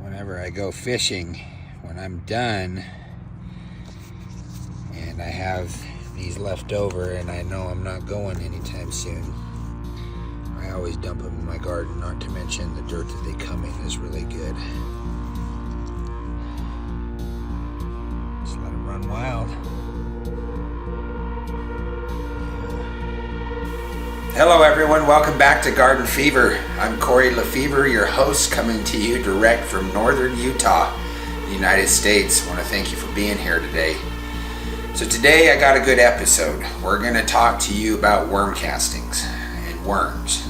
whenever I go fishing, when I'm done and I have these left over and I know I'm not going anytime soon, I always dump them in my garden, not to mention the dirt that they come in is really good. Just let them run wild. Hello everyone, welcome back to Garden Fever. I'm Corey Lefevre, your host, coming to you direct from northern Utah, United States. I want to thank you for being here today. So today I got a good episode. We're going to talk to you about worm castings and worms.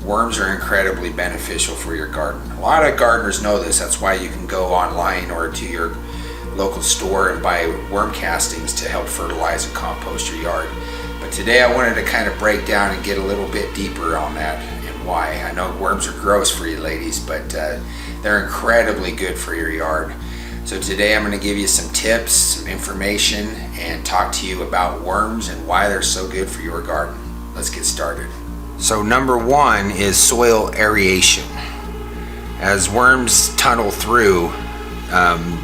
Worms are incredibly beneficial for your garden. A lot of gardeners know this. That's why you can go online or to your local store and buy worm castings to help fertilize and compost your yard. But today I wanted to kind of break down and get a little bit deeper on that and why. I know worms are gross for you ladies, but they're incredibly good for your yard. So today I'm going to give you some tips, some information, and talk to you about worms and why they're so good for your garden. Let's get started. So number one is soil aeration. As worms tunnel through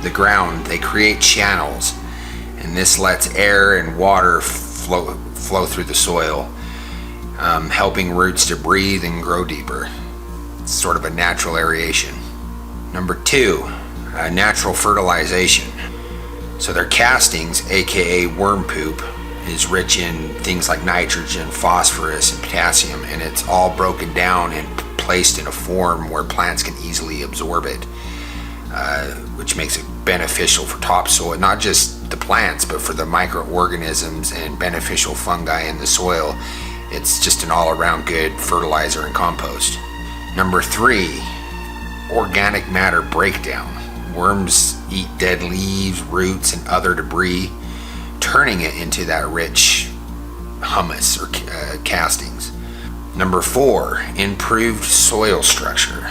the ground, they create channels, and this lets air and water flow through the soil, helping roots to breathe and grow deeper. It's sort of a natural aeration. Number two, natural fertilization. So their castings, aka worm poop, is rich in things like nitrogen, phosphorus, and potassium, and it's all broken down and placed in a form where plants can easily absorb it, which makes it beneficial for topsoil, not just the plants, but for the microorganisms and beneficial fungi in the soil. It's just an all-around good fertilizer and compost. Number three, organic matter breakdown. Worms eat dead leaves, roots, and other debris, turning it into that rich humus or castings. Number four, improved soil structure.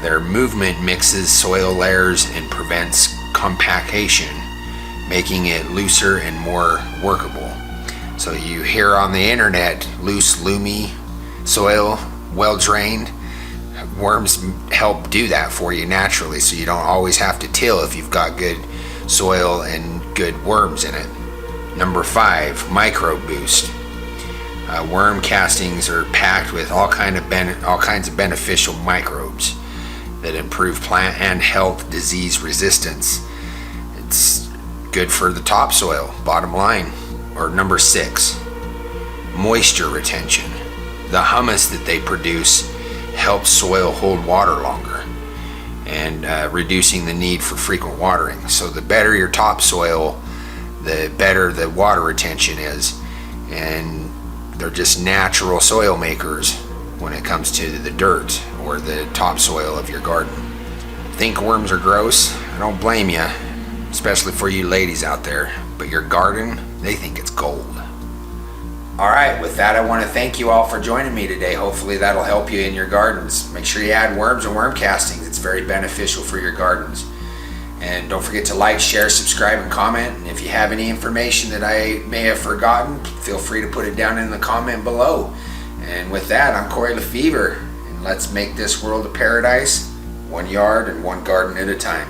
Their movement mixes soil layers and prevents compaction, making it looser and more workable. So you hear on the internet, loose, loomy soil, well drained. Worms help do that for you naturally, so you don't always have to till if you've got good soil and good worms in it. Number five, microbe boost. Worm castings are packed with all kinds of beneficial microbes that improve plant and health, disease resistance. It's good for the topsoil, bottom line. Or number six, moisture retention. The humus that they produce helps soil hold water longer and reducing the need for frequent watering. So the better your topsoil, the better the water retention is, and they're just natural soil makers when it comes to the dirt or the topsoil of your garden. Think worms are gross? I don't blame you, especially for you ladies out there, but your garden, they think it's gold. Alright, with that I want to thank you all for joining me today. Hopefully that'll help you in your gardens. Make sure you add worms and worm castings. It's very beneficial for your gardens. And don't forget to like, share, subscribe, and comment. And if you have any information that I may have forgotten, feel free to put it down in the comment below. And with that, I'm Corey Lefevre, and let's make this world a paradise, one yard and one garden at a time.